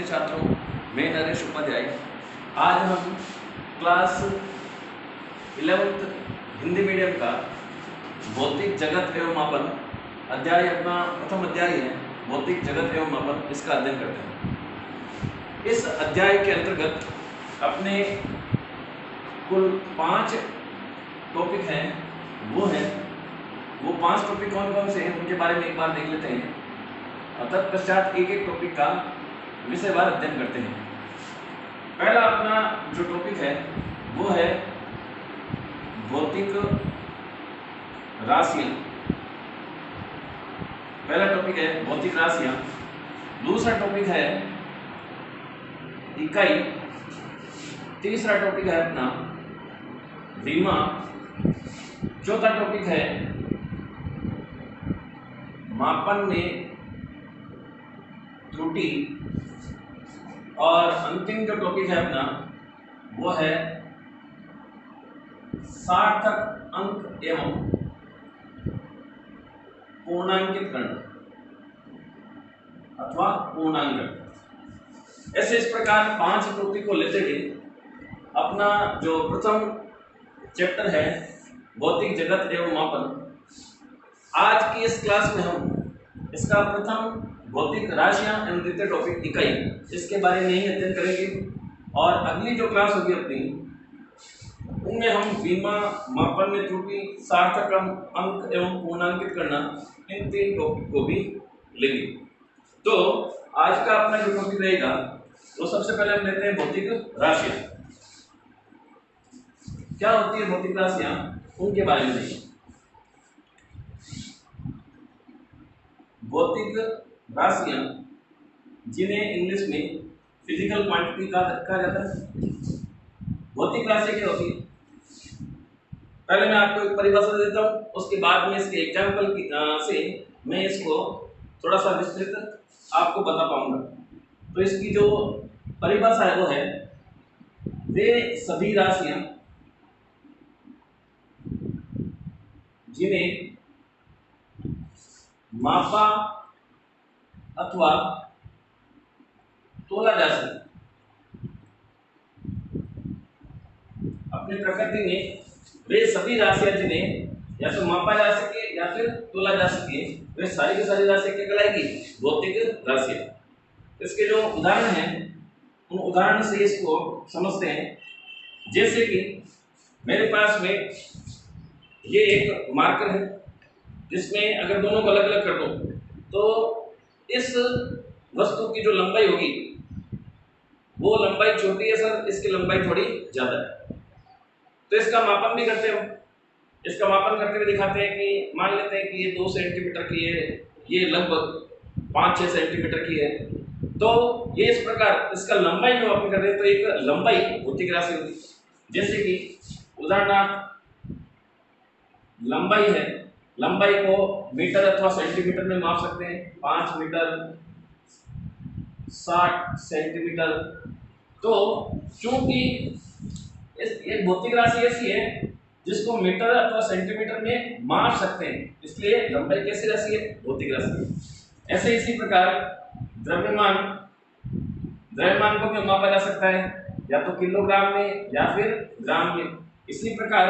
छात्रों, मैं नरेश उपाध्याय। आज हम क्लास 11th हिंदी मीडियम का भौतिक जगत एवं मापन अध्याय, अपना प्रथम अध्याय है भौतिक जगत एवं मापन, इसका अध्ययन करते हैं। इस अध्याय के अंतर्गत अपने कुल 5 टॉपिक हैं। वो 5 टॉपिक कौन कौन से हैं उनके बारे में एक बार देख लेते हैं। तत्पश्चात एक एक टॉपिक का विषयवार अध्ययन करते हैं। पहला अपना जो टॉपिक है वो है भौतिक राशियां। पहला टॉपिक है भौतिक राशियां। दूसरा टॉपिक है इकाई। तीसरा टॉपिक है अपना विमा। चौथा टॉपिक है मापन में त्रुटि। और अंतिम जो टॉपिक है अपना वो है सार्थक अंक एवं पूर्णांकितकरण अथवा पूर्णांकन। ऐसे इस प्रकार 5 टॉपिक को लेते हुए अपना जो प्रथम चैप्टर है भौतिक जगत एवं मापन, आज की इस क्लास में हम इसका प्रथम भौतिक राशियां एवं द्वितीय टॉपिक इकाई, इसके बारे में ही अध्ययन करेंगे। और अगली जो क्लास होगी अपनी, उनमें हम विमा, मापन में त्रुटि, सार्थक अंक एवं पूर्णांकित करना, इन 3 टॉपिक को भी लेंगे। तो आज का अपना जो टॉपिक रहेगा वो सबसे पहले हम लेते हैं भौतिक राशियां। क्या होती है भौतिक राशियां, उनके बारे में देखिए। भौतिक राशियां, जिन्हें इंग्लिश में फिजिकल क्वांटिटी कहा जाता है। भौतिक राशि क्या होती है, पहले मैं आपको एक परिभाषा देता हूँ, उसके बाद में इसके एग्जाम्पल से मैं इसको थोड़ा सा विस्तृत आपको बता पाऊंगा। तो इसकी जो परिभाषा है वो है, वे सभी राशियां जिन्हें मापा अथवा तोला जा सके। अपनी प्रकृति में वे सभी राशियां जिन्हें या तो मापा जा सके या फिर तोला जा सके, वे सारी की सारी राशियां क्या कहलाएगी, भौतिक राशियां। इसके जो उदाहरण हैं उन उदाहरण से इसको समझते हैं। जैसे कि मेरे पास में ये एक मार्कर है, जिसमें अगर दोनों को अलग अलग कर दो तो इस वस्तु की जो लंबाई होगी वो लंबाई छोटी है सर, इसकी लंबाई थोड़ी ज्यादा है। तो इसका मापन भी करते हो, इसका मापन करके भी दिखाते हैं कि मान लेते हैं कि ये 2 सेंटीमीटर की है, ये लगभग 5-6 सेंटीमीटर की है। तो ये इस प्रकार इसका लंबाई जो मापन कर रहे हैं, तो एक लंबाई भौतिक राशि होगी। जैसे कि उदाहरणार्थ लंबाई है, लंबाई को मीटर अथवा सेंटीमीटर में माप सकते हैं। 5 मीटर, 60 सेंटीमीटर। तो चूंकि एक भौतिक राशि ऐसी है जिसको मीटर अथवा सेंटीमीटर में माप सकते हैं, इसलिए लंबाई कैसी राशि है, भौतिक राशि है। ऐसे इसी प्रकार द्रव्यमान को भी मापा जा सकता है, या तो किलोग्राम में या फिर ग्राम में। इसी प्रकार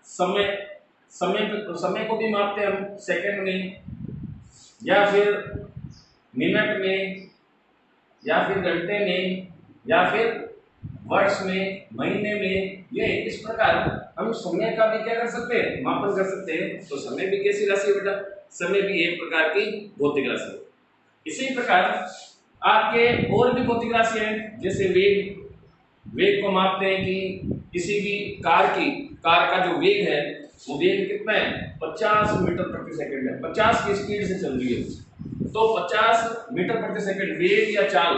समय को भी मापते हैं हम सेकंड में, या फिर मिनट में, या फिर घंटे में, या फिर वर्ष में, महीने में। ये इस प्रकार हम समय का भी क्या कर सकते हैं, मापन कर सकते हैं। तो समय भी कैसी राशि है बेटा, समय भी एक प्रकार की भौतिक राशि है। इसी प्रकार आपके और भी भौतिक राशि हैं, जैसे वेग को मापते हैं कि किसी भी कार का जो वेग है वो वेग कितना है, 50 मीटर प्रति सेकंड है। 50 की स्पीड से चल रही है, तो 50 मीटर प्रति सेकंड वेग या चाल,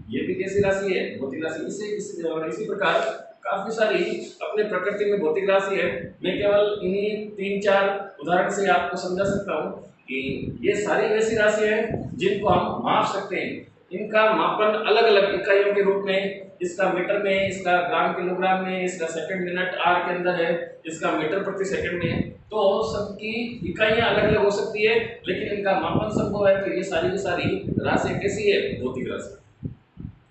ये भी कैसी राशि है, भौतिक राशि। इसी प्रकार काफी सारी अपने प्रकृति में भौतिक राशि है। मैं केवल इन्हीं 3-4 उदाहरण से आपको समझा सकता हूँ कि ये सारी ऐसी राशि है जिनको हम माप सकते हैं। इनका मापन अलग अलग इकाइयों के रूप में, इसका मीटर में, इसका ग्राम किलोग्राम में, इसका सेकंड मिनट आर के अंदर है, इसका मीटर प्रति सेकंड में है। तो सबकी इकाइयां अलग अलग हो सकती है, लेकिन इनका मापन संभव है। तो ये सारी की सारी राशि कैसी है, भौतिक राशि।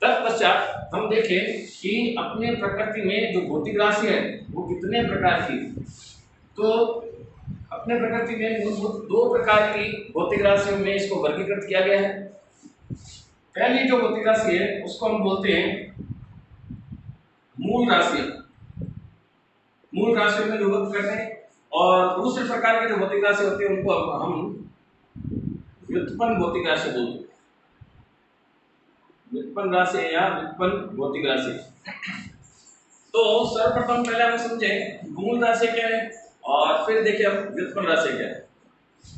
तत्पश्चात हम देखें कि अपने प्रकृति में जो भौतिक राशि है वो कितने प्रकार की। तो अपने प्रकृति में मूलभूत 2 प्रकार की भौतिक राशियों में इसको वर्गीकृत किया गया है। पहली जो भौतिक राशि है उसको हम बोलते हैं मूल राशि। मूल राशियों में विभक्त करते हैं। और दूसरे प्रकार की जो भौतिक राशि होती है उनको हम व्युत्पन्न भौतिक राशि बोलते हैं। व्युत्पन्न राशि या व्युत्पन्न भौतिक राशि। तो सर्वप्रथम पहले हम समझें मूल राशि क्या है और फिर देखिए हम व्युत्पन्न राशि क्या है।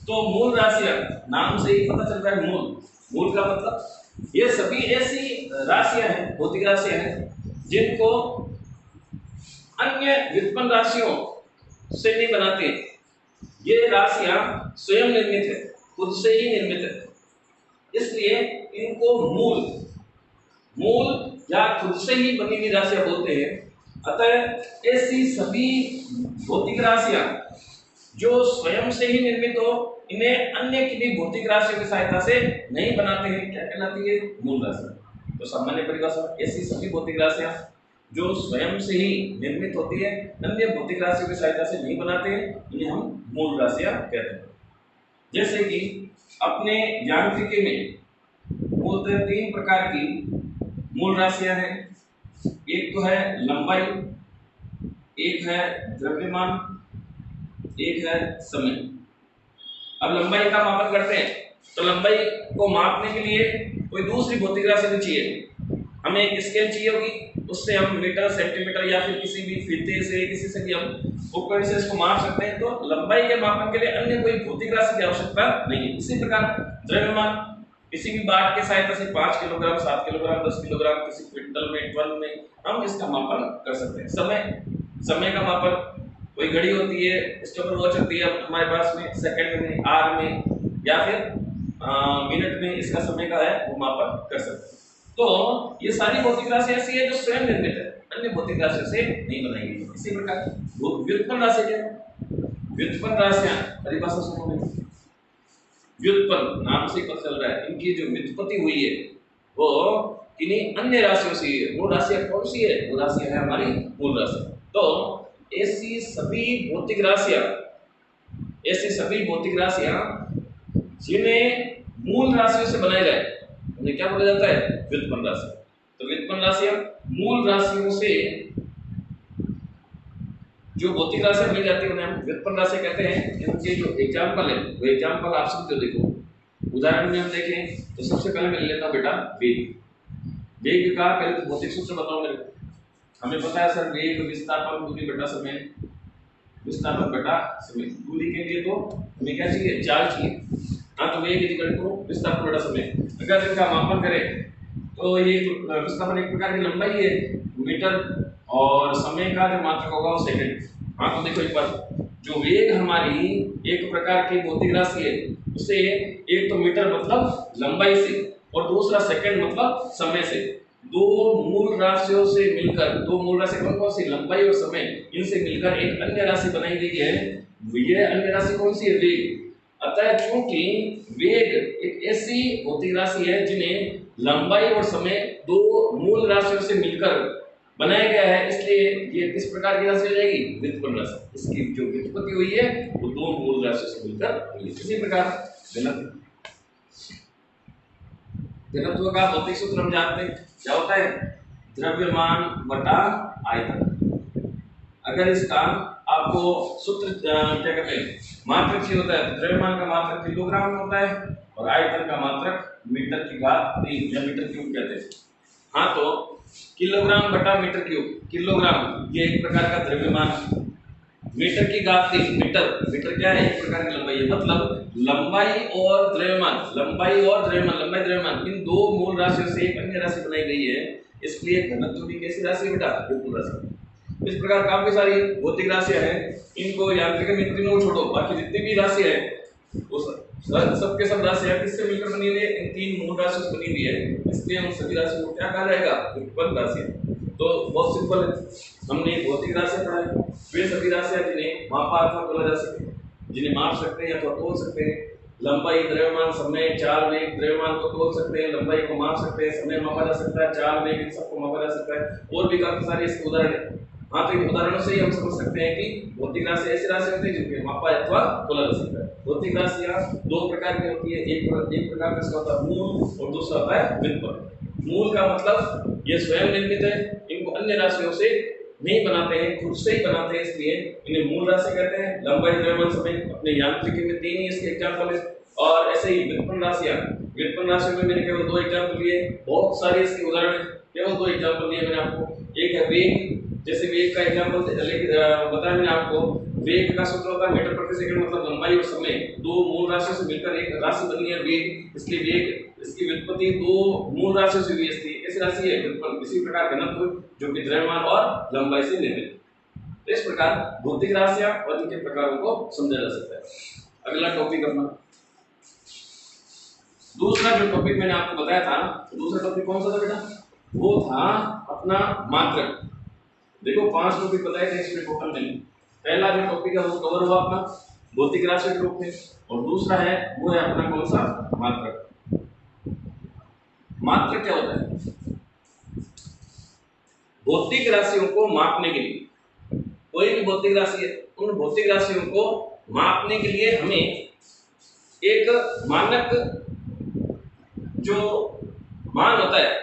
तो मूल राशियां नाम से ही पता चलता है मूल। मूल का मतलब ये सभी ऐसी राशियां हैं, भौतिक राशियां हैं जिनको अन्य व्युत्पन्न राशियों से नहीं बनाते। ये राशियां स्वयं निर्मित है, खुद से ही निर्मित है, इसलिए इनको मूल या खुद से ही बनी हुई राशियां बोलते हैं। अतः ऐसी सभी भौतिक राशियां जो स्वयं से ही निर्मित हो, इन्हें अन्य किसी भौतिक राशियों की सहायता से नहीं बनाते हैं, क्या कहलाती है? मूल राशि। तो सामान्य परिभाषा, ऐसी सभी भौतिक राशियां जो स्वयं से ही निर्मित होती है, अन्य भौतिक राशियों की सहायता से नहीं बनाते हैं, इन्हें हम मूल राशियां कहते हैं। जैसे कि अपने यांत्रिकी में मूलतः 3 प्रकार की मूल राशियां हैं। एक तो है लंबाई, एक है द्रव्यमान, एक है समय। अब लंबाई का मापन करते हैं तो लंबाई को मापने के लिए कोई दूसरी भौतिक राशि भी चाहिए। हमें एक स्केल चाहिए होगी, उससे हम मीटर, सेंटीमीटर या फिर किसी भी फीते से, किसी से भी हम उपकरण से इसको माप सकते हैं। तो लंबाई के मापन के लिए अन्य कोई भौतिक राशि की आवश्यकता नहीं है। इसी प्रकार द्रव्यमान, किसी भी बाट की सहायता से 5 किलोग्राम, 7 किलोग्राम, 10 किलोग्राम, किसी क्विंटल में, 12 में हम इसका मापन कर सकते हैं। समय का मापन, कोई घड़ी होती है, इसके ऊपर वॉच होती है हमारे पास में, सेकंड में, आवर में या फिर मिनट में इसका समय का है वो मापन कर सकते हैं। तो ये सारी भौतिक राशि ऐसी है जो स्वयं निर्मित है, अन्य भौतिक राशियों से नहीं बनाई गई। इसी प्रकार व्युत्पन्न राशि क्या है? व्युत्पन्न राशियां परिभाषा सुनो। व्युत्पन्न नाम से पता चल रहा है, इनकी जो व्युत्पत्ति हुई है वो किन्हीं अन्य राशियों से है। वो राशियां कौन सी है? वो राशियां है हमारी मूल राशि। तो ऐसी सभी भौतिक राशियां जिन्हें मूल राशियों से बनाया जाए उन्हें क्या बोला जाता है? व्युत्पन्न राशि। तो व्युत्पन्न राशियां मूल राशियों से जो भौतिक राशियां मिल जाती है उन्हें हम व्युत्पन्न राशि कहते हैं। इनके जो एग्जाम्पल है वो एग्जाम्पल आप समझो। देखो उदाहरण में हम देखें तो सबसे पहले मैं लेता हूं बेटा वेग का पहले तो भौतिक सूत्र बताओ मेरे को। हमें पता है सर वेग विस्थापन दूरी बटा समय, विस्थापन बटा समय। दूरी के लिए तो हमें क्या चाहिए? चाल चाहिए। हाँ, तो वेग इक्वल टू विस्थापन बटा समय। अगर इनका मापन करें तो ये विस्थापन एक प्रकार की लंबाई है मीटर और समय का जो मात्रक होगा वो सेकंड। हाँ, तो देखो एक बार जो वेग हमारी एक प्रकार की भौतिक राशि है, उसे एक तो मीटर मतलब लंबाई से और दूसरा सेकंड मतलब समय से, दो मूल राशियों से मिलकर, दो मूल राशि कौन कौन सी? लंबाई और समय, इनसे मिलकर एक अन्य राशि बनाई गई है। यह अन्य राशि कौन सी है? वेग। अतः चूंकि वेग एक ऐसी भौतिक राशि है जिन्हें लंबाई और समय दो मूल राशियों से मिलकर बनाया गया है, इसलिए ये किस प्रकार की राशि हो जाएगी? व्युत्पन्न राशि। इसकी जो व्युत्पत्ति हुई है वो दो मूल राशियों से मिलकर हुई है। इसी प्रकार घनत्व का भौतिक सूत्र हम जानते हैं, क्या होता है? द्रव्यमान बटा आयतन। अगर इसका आपको सूत्र क्या कहते हैं? मात्रक चाहिए होता है। द्रव्यमान का मात्रक किलोग्राम में होता है और आयतन का मात्रक मीटर की घात 3 या मीटर क्यूब कहते हैं। हाँ, तो किलोग्राम बटा मीटर क्यूब। किलोग्राम ये एक प्रकार का द्रव्यमान, मीटर की घात 3। मीटर क्या है? एक प्रकार की लंबाई है। मतलब लंबाई और द्रव्यमान इन दो मूल राशियों से एक अन्य राशि बनाई गई है, इसलिए घनत्व भी कैसी राशि बेटा? व्युत्पन्न राशि। इस प्रकार काफी सारी भौतिक राशियां हैं, इनको यांत्रिक में तीनों छोड़ो, बाकी जितनी भी राशि है वो सबके सब राशियां किससे मिलकर बनी हुई है? इन तीन मूल राशियों से बनी हुई है, इसलिए उन सभी राशियों को क्या कहा जाएगा? व्युत्पन्न राशि। तो बहुत सिंपल है, हमने भौतिक राशि पढ़ा है। वे सभी राशियां जिन्हें मापात्मक बोला जा सके, जिन्हें माप सकते हैं अथवा तोल सकते हैं, लंबाई, द्रव्यमान, समय, चाल, वेग। द्रव्यमान को तोल सकते हैं, लंबाई को माप सकते हैं, समय मापा जा सकता है, चाल, वेग इन सबको मापा जा सकता है और भी काफी सारे इसके उदाहरण हैं। हाँ, तो इन उदाहरणों से ही हम समझ सकते हैं कि भौतिक राशि ऐसी राशि होती है जिनके मापा अथवा तोला जा सकता है। भौतिक राशियां दो प्रकार की होती है, एक प्रकार का इसका होता है मूल और दूसरा होता है व्युत्पन्न। मूल का मतलब ये स्वयं निर्मित है, इनको अन्य राशियों से नहीं बनाते हैं, खुद से ही बनाते हैं, इसलिए इन्हें मूल राशि कहते हैं। लंबाई, द्रव्यमान, समय अपने यांत्रिकी में तीन ही इसके एग्जांपल है। और ऐसे ही व्युत्पन्न राशियां, व्युत्पन्न राशियों में मैंने केवल दो एग्जांपल लिए, बहुत सारे इसके उदाहरण हैं, केवल दो एग्जांपल दिए मैंने आपको। एक है वेग, जैसे वेग का एग्जांपल बताया मैंने आपको। वेग का सूत्र होता है मीटर प्रति सेकंड, मतलब लंबाई और समय दो मूल राशियों से मिलकर एक राशि बनी है वेग, इसलिए वेग इसकी व्युत्पत्ति दो मूल राशियों से हुई है, ऐसी राशि है व्युत्पन्न। इसी प्रकार घनत्व जो कि द्रव्यमान और लंबाई से निर्मित। तो इस प्रकार भौतिक राशियां और इनके प्रकारों को समझा जा सकता है। अगला टॉपिक अपना दूसरा जो टॉपिक मैंने आपको बताया था, तो दूसरा टॉपिक कौन सा था बेटा? वो था अपना मात्रक। देखो 5 टॉपिक बताए थे इसमें टोटल में। पहला जो टॉपिक है वो कवर हुआ अपना भौतिक राशि के रूप में, और दूसरा है वो है अपना कौन सा? मात्रक। मात्रक क्या होता है? भौतिक राशियों को मापने के लिए, कोई भी भौतिक राशि है, उन भौतिक राशियों को मापने के लिए हमें एक मानक जो मान होता है,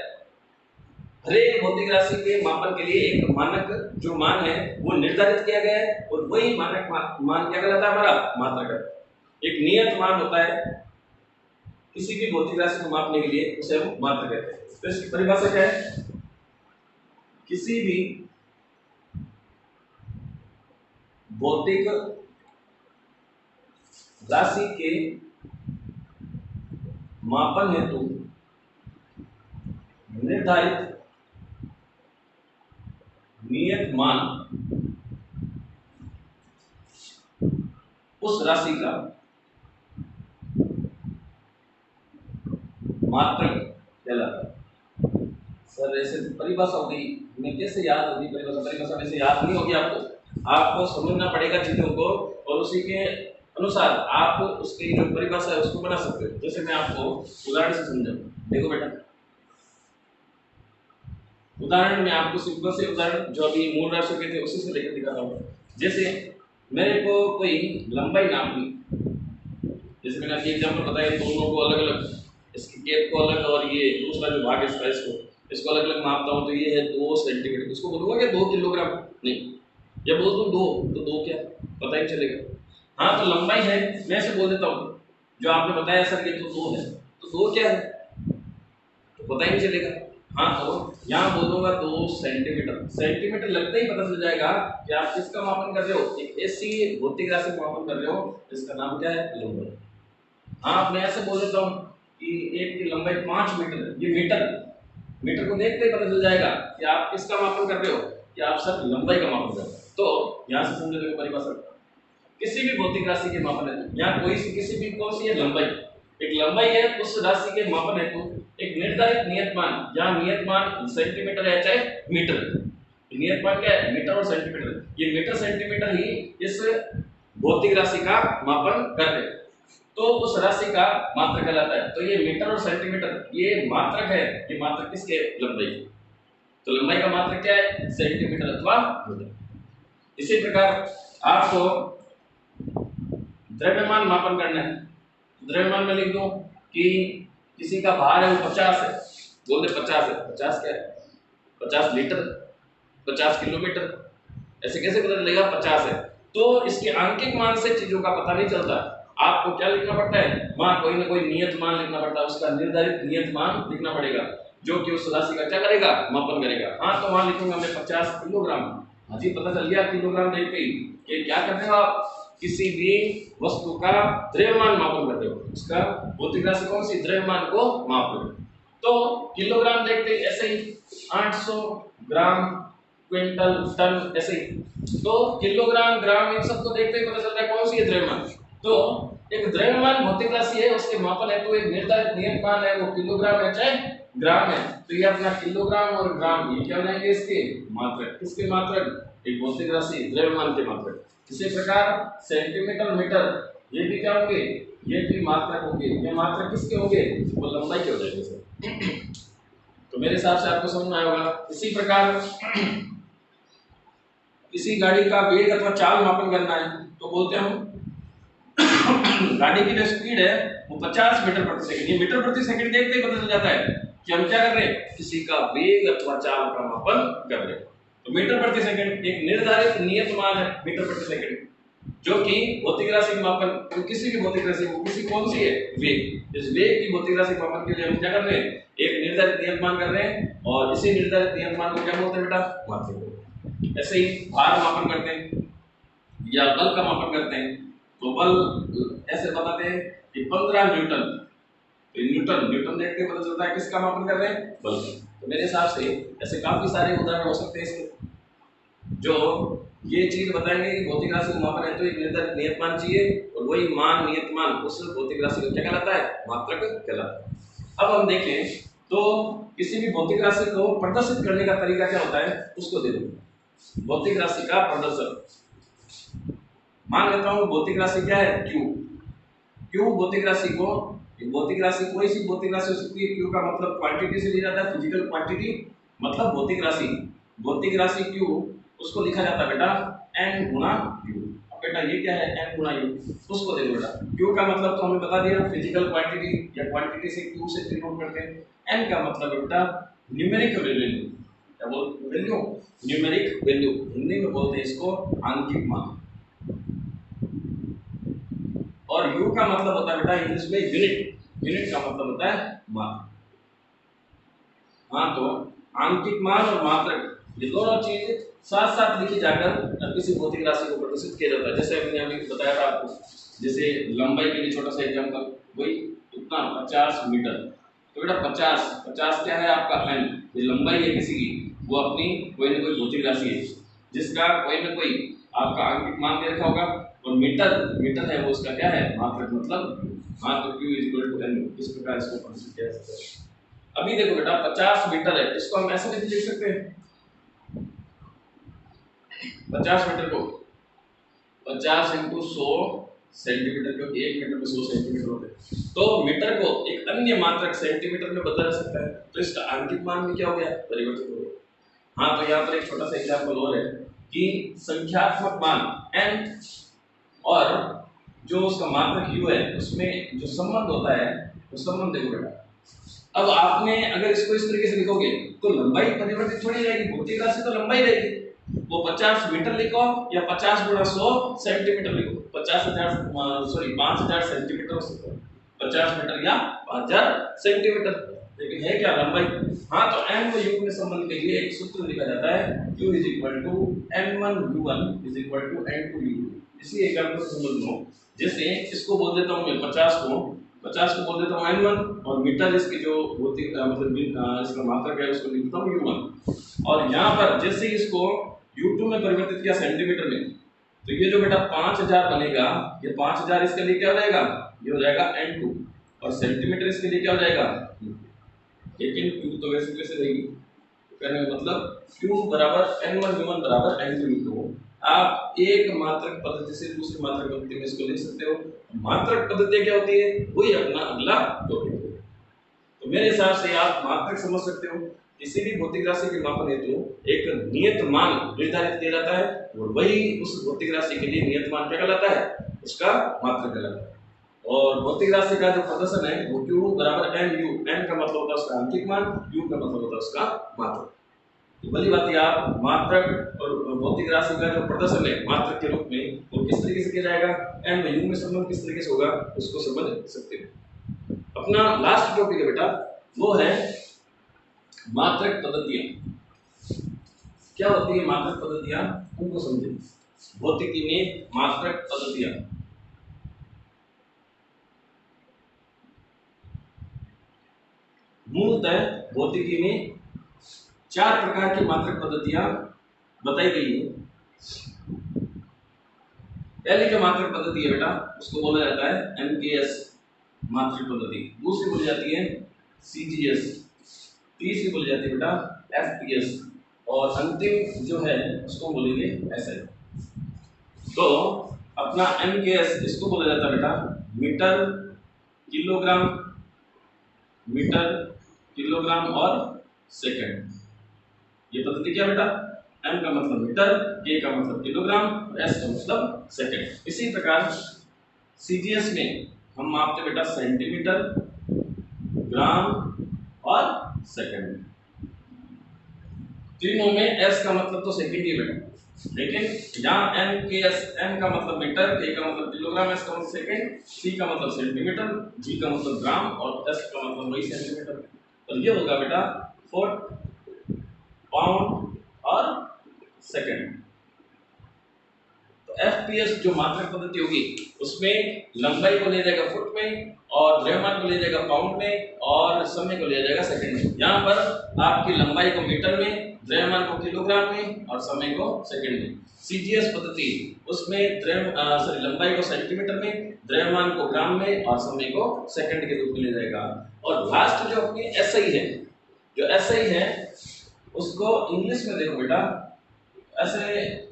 हर एक भौतिक राशि के मापन के लिए एक मानक जो मान है वो निर्धारित किया गया है, और वही मानक मान क्या कहलाता है? हमारा मात्रक। एक नियत मान होता है किसी भी भौतिक राशि को मापने के लिए, उसे हम मात्रक कहते हैं। तो इसकी परिभाषा क्या है? किसी भी भौतिक राशि के मापन हेतु निर्धारित नियत मान उस राशि का मात्रक कहलाता है। सर ऐसे परिभाषा होगी, मैं कैसे याद होगी परिभाषा में से याद नहीं होगी आपको समझना पड़ेगा चीजों को, और उसी के अनुसार आप उसकी जो परिभाषा है उसको बना सकते हो। जैसे मैं आपको उदाहरण से समझाऊं, देखो बेटा, उदाहरण में आपको सिंपल से उदाहरण जो अभी मूल राशियों के थे उसी से लेकर दिखाता हूँ। जैसे मेरे को कोई लंबाई नापनी, जैसे मैंने आपको एग्जांपल बताया, दोनों को अलग अलग, इसकी कैप को अलग और ये दूसरा जो भाग है इसको अलग अलग मापता हूँ, तो ये है 2 सेंटीमीटर। इसको बोलूँगा क्या 2 किलोग्राम? नहीं, या बोल दूँ 2 तो 2 क्या पता ही चलेगा। हाँ, तो लंबाई है, मैं ऐसे बोल देता हूँ जो आपने बताया सर ये तो 2 है, तो 2 क्या है तो पता ही नहीं चलेगा। हाँ, तो यहाँ बोलूँगा 2 सेंटीमीटर। सेंटीमीटर लगता ही पता चल जाएगा कि आप किसका मापन कर रहे हो, एक ऐसी भौतिक राशि का मापन कर रहे हो जिसका नाम क्या है? लंबाई। हाँ, मैं ऐसे बोल देता हूँ कि एक की लंबाई 5 मीटर है, ये मीटर को देखते ही पता चल जाएगा कि आप किसका मापन कर रहे हो, कि आप सिर्फ लंबाई का मापन कर रहे हो। तो यहाँ से समझ लो परिभाषा, किसी भी भौतिक राशि के मापन है, यहाँ किसी भी कौन सी है? लंबाई। एक लंबाई है, उस राशि के मापन हेतु एक निर्धारित नियत मान, जहाँ नियत मान सेंटीमीटर है चाहे मीटर, नियत मान क्या है? मीटर और सेंटीमीटर। ये मीटर सेंटीमीटर ही इस भौतिक राशि का मापन कर रहे हैं, तो उस राशि का मात्रक कहलाता है। तो ये मीटर और सेंटीमीटर ये मात्रक है, ये मात्रक किसके? लंबाई। तो लंबाई का मात्रक क्या है? सेंटीमीटर अथवा मीटर। इसी प्रकार आपको द्रव्यमान मापन करना है, द्रव्यमान में लिख दो कि किसी का भार है वो 50 है, बोल दे 50 है। 50 क्या है? 50 लीटर, 50 किलोमीटर, ऐसे कैसे पता चलेगा 50 है? तो इसके आंकिक मान से चीजों का पता नहीं चलता। आपको क्या लिखना पड़ता है? वहां कोई ना कोई नियत मान लिखना पड़ता है, उसका निर्धारित नियत मान लिखना पड़ेगा जो कि उस राशि का क्या करेगा? मापन करेगा। हाँ, तो वहां लिखूंगा मैं 50 किलोग्राम। हाँ जी, पता चल गया किलोग्राम देख के कि क्या करते हो आप? किसी भी वस्तु का द्रव्यमान मापन करते हो, उसका भौतिक राशि कौन सी? द्रव्यमान को माप रहे हो। तो किलोग्राम देखते ऐसे ही 800 ग्राम, क्विंटल, टन, ऐसे ही। तो किलोग्राम, ग्राम इन सबको देखते ही पता चलता है कौन सी है? द्रव्यमान। तो एक द्रव्यमान भौतिक राशि है, उसके मापन है तो एक निर्धारित नियत मान है, वो किलोग्राम है चाहे ग्राम है। तो ये अपना किलोग्राम और ग्राम ये क्या बनाएंगे? इसके मात्रक। किसके मात्रक? एक भौतिक राशि द्रव्यमान के मात्रक। इसी प्रकार सेंटीमीटर, मीटर ये भी क्या होंगे? ये भी मात्रक होंगे, ये मात्रक किसके होंगे, वो लंबाई के हो जाएंगे सर। तो मेरे हिसाब से आपको समझ में आया होगा। इसी प्रकार किसी गाड़ी का वेग अथवा चाल मापन करना है तो बोलते हैं हम गाड़ी की जो स्पीड है वो 50 मीटर प्रति सेकंड, ये मीटर प्रति सेकंड देखते ही पता चल जाता है कि हम क्या कर रहे हैं, किसी का वेग अथवा चाल का मापन कर रहे हैं। तो मीटर प्रति सेकंड एक निर्धारित नियत मान है, मीटर प्रति सेकंड, जो कि भौतिक राशि मापन, किसी भी भौतिक राशि को, किसी कौन सी है, वेग, इस वेग की भौतिक राशि मापन के लिए हम क्या कर रहे हैं, एक निर्धारित नियत मान कर रहे हैं, और इसी निर्धारित नियत मान को क्या बोलते हैं बेटा, मात्रक। ऐसे ही भार मापन करते हैं या बल का मापन करते हैं, तो बल ऐसे बताते हैं कि 15 न्यूटन, तो न्यूटन न्यूटन देखते पता चलता है किसका मापन कर रहे हैं, बल का। तो मेरे हिसाब से ऐसे काफी सारे उदाहरण हो सकते हैं इसके, जो ये चीज बताएंगे कि भौतिक राशि को मापन है तो एक निर्धारित नियत मान चाहिए, और वही मान नियत मान उस भौतिक राशि को क्या कहलाता है, मात्रक कहलाता है। अब हम देखें तो किसी भी भौतिक राशि को प्रदर्शित करने का तरीका क्या होता है, उसको देखो। भौतिक राशि का प्रदर्शन, मान लेता हूं भौतिक राशि क्या है, क्यू। क्यू भौतिक राशि को, भौतिक राशि कोई सी भौतिक राशि हो सकती है, क्यू का मतलब क्वांटिटी से लिया जाता है, फिजिकल क्वांटिटी मतलब भौतिक राशि। भौतिक राशि क्यू उसको लिखा जाता है बेटा n गुणा u। अब बेटा ये क्या है, n गुणा u, उसको देखो बेटा। q का मतलब तो हमें बता दिया, फिजिकल क्वांटिटी या क्वांटिटी से q से डिनोट करते हैं। n का मतलब बेटा न्यूमेरिक वैल्यू, क्या बोल वैल्यू, न्यूमेरिक वैल्यू, हिंदी में बोलते हैं इसको आंकिक मान। और u का मतलब होता है बेटा इंग्लिश में यूनिट, यूनिट का मतलब होता है मान। हाँ, तो आंकिक मान और मात्रक ये दोनों चीज साथ साथ लिखी जाकर किसी भौतिक राशि को प्रदर्शित किया जाता है। जैसे मैंने अभी बताया था आपको, जैसे लंबाई के लिए छोटा सा एग्जांपल, वही कितना 50 मीटर, तो बेटा 50 क्या है आपका n, ये लंबाई है किसी की, वो अपनी कोई ना कोई भौतिक राशि है जिसका कोई ना कोई आपका आंकिक मान दे रखा होगा, और मीटर है वो उसका क्या है, मात्रक, मतलब हाँ, तो q = n, इस प्रकार इसको प्रदर्शित किया जाता है। अभी देखो बेटा 50 मीटर है, इसको हम ऐसे भी लिख सकते हैं, 50 मीटर को 50 × 100 सेंटीमीटर, क्योंकि 1 मीटर में 100 सेंटीमीटर होते हैं, तो मीटर को एक अन्य मात्रक सेंटीमीटर में बदला जा सकता है, तो इसका आंकिक मान भी क्या हो गया, परिवर्तित हो गया। हाँ, तो यहाँ पर एक छोटा सा एग्जाम्पल और है कि संख्यात्मक मान n और जो उसका मात्रक u है उसमें जो संबंध होता है, वो संबंध देखो बेटा। अब आपने अगर इसको इस तरीके से लिखोगे तो लंबाई परिवर्तित थोड़ी रहेगी, भौतिक राशि तो लंबाई रहेगी। वो 50 मीटर लिखो या 50 × 100 सेंटीमीटर लिखो, 5000 सेंटीमीटर हो सकता है, 50 मीटर या 5000 सेंटीमीटर, लेकिन है क्या, लंबाई। हाँ, तो n को u में संबंध के लिए एक सूत्र लिखा जाता है, q = n1u1 = n2u2। इसी एग्जांपल को समझ लो, जैसे इसको बोल देता हूं मैं 50 को बोल देता हूँ n1, और मीटर इसकी जो भौतिक मतलब इसका मात्रक है उसको लिखता हूँ u1, और यहाँ पर जैसे इसको u2 में परिवर्तित किया सेंटीमीटर में, तो ये जो बेटा 5000 बनेगा, ये 5000 इसके लिए क्या हो जाएगा, ये हो जाएगा n2, और सेंटीमीटर इसके लिए क्या हो जाएगा, लेकिन q तो वैसे कैसे रहेगी, कहने का मतलब q = n1u1 = n2u2। आप एक मात्रक पद्धति से दूसरी मात्रक पद्धति में इसको लिख सकते हो। मात्रक पद्धति क्या होती है, वही अपना अगला टॉपिक है। तो मेरे हिसाब से आप मात्रक समझ सकते हो, किसी भी भौतिक राशि के मापन हेतु एक नियत मान निर्धारित किया जाता है, और वही उस भौतिक राशि के लिए नियत मान क्या कहलाता है, उसका मात्रक कहलाता है। और भौतिक राशि का जो प्रदर्शन है वो q = nu, n का मतलब होता है उसका आंकिक मान, u का मतलब होता है उसका मात्रक। तो भली बात है, आप मात्रक और भौतिक राशि का जो प्रदर्शन है मात्रक के रूप में वो किस तरीके से किया जाएगा, n में u में संबंध किस तरीके से होगा, उसको समझ सकते हैं। अपना लास्ट टॉपिक है बेटा, वो है मात्रक पद्धतियां। क्या होती है मात्रक पद्धतियां, उनको समझें। भौतिकी में मात्रक पद्धतियां, मूलतः भौतिकी में 4 प्रकार की मात्रक पद्धतियां बताई गई है। पहली जो मात्रक पद्धति है बेटा उसको बोला जाता है MKS मात्रक पद्धति, दूसरी बोली जाती है CGS, तीसरी बोली जाती है बेटा FPS, और अंतिम जो है उसको बोलेंगे SI। तो अपना MKS इसको बोला जाता है बेटा मीटर, किलोग्राम, मीटर, किलोग्राम और सेकंड। ये पद्धति क्या बेटा, m का मतलब मीटर, k का मतलब किलोग्राम, s का मतलब सेकंड। इसी प्रकार सीजीएस में हम मापते बेटा सेंटीमीटर, ग्राम और सेकंड। तीनों में s का मतलब तो सेकंड ही बेटा, लेकिन यहाँ m k s, m का मतलब मीटर, k का मतलब किलोग्राम, s का मतलब सेकंड, c का मतलब सेंटीमीटर, g का मतलब ग्राम और s का मतलब वही सेंटीमीटर। तो ये होगा बेटा फुट, पाउंड और सेकंड। तो एफपीएस जो मात्रक पद्धति होगी उसमें लंबाई को ले जाएगा फुट में और द्रव्यमान को ले जाएगा पाउंड में और समय को ले जाएगा सेकंड में। यहाँ पर आपकी लंबाई को मीटर में, द्रव्यमान को किलोग्राम में और समय को सेकंड में। सीजीएस पद्धति उसमें लंबाई को सेंटीमीटर में, द्रव्यमान को ग्राम में और समय को सेकंड के रूप में ले जाएगा। और लास्ट जो अपनी एसआई है, जो एसआई है उसको इंग्लिश में देखो बेटा ऐसे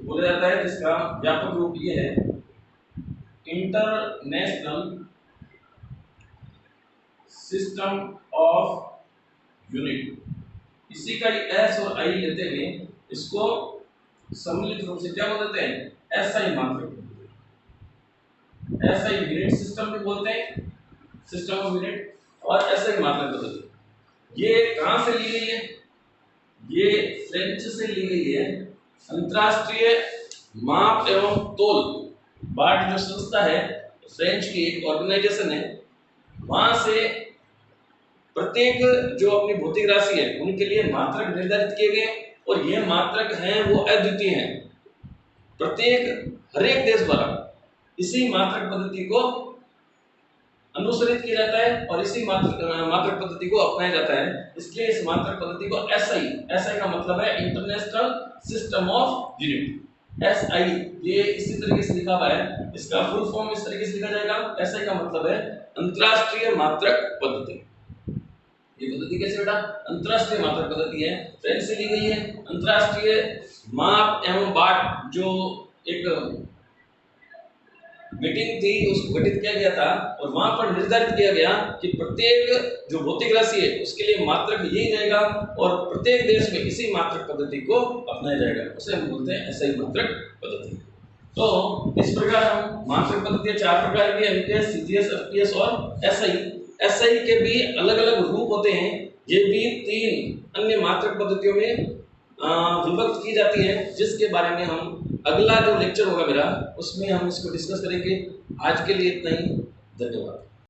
बोला जाता है, जिसका व्यापक रूप ये है इंटरनेशनल सिस्टम ऑफ यूनिट। इसी का एस और आई लेते हुए इसको सम्मिलित रूप से क्या बोलते हैं, एसआई मात्रक। एसआई यूनिट सिस्टम भी बोलते हैं, सिस्टम ऑफ यूनिट, और एसआई मात्रक पद्धति। ये कहां से ली गई है, ये फ्रेंच से ली गई है। अंतरराष्ट्रीय माप एवं तोल बाट जो संस्था है, फ्रेंच की एक ऑर्गेनाइजेशन है, वहां से प्रत्येक जो अपनी भौतिक राशि है उनके लिए मात्रक निर्धारित किए गए और ये मात्रक हैं वो अद्वितीय हैं। प्रत्येक हर एक देश द्वारा इसी मात्रक पद्धति को अनुसरित किया जाता है और इसी मात्रक पद्धति को अपनाया जाता है। इसलिए इस मात्रक पद्धति को एसआई, एसआई का मतलब है international system of unit. SI ये इसी तरीके से लिखा हुआ है, इसका फुल फॉर्म इस तरीके से लिखा जाएगा। एसआई का मतलब है अंतरराष्ट्रीय मात्रक पद्धति। ये पद्धति कैसे बेटा, अंतरराष्ट्रीय मात्रक पद्धति है, फ्रेंच से ली गई है। अंतरराष्ट्रीय माप एवं बाट जो एक मीटिंग थी उसको गठित किया गया था और वहां पर निर्धारित किया गया कि प्रत्येक जो भौतिक राशि है उसके लिए मात्रक यही रहेगा और प्रत्येक देश में इसी मात्रक पद्धति को अपनाया जाएगा, उसे हम बोलते हैं एसआई मात्रक पद्धति। तो इस प्रकार हम मात्रक पद्धति चार प्रकार की है, सीजीएस, एफपीएस और एसआई। एसआई के भी अलग अलग रूप होते हैं, ये भी तीन अन्य मात्रक पद्धतियों में विभक्त की जाती है, जिसके बारे में हम अगला जो लेक्चर होगा मेरा उसमें हम इसको डिस्कस करेंगे। आज के लिए इतना ही, धन्यवाद।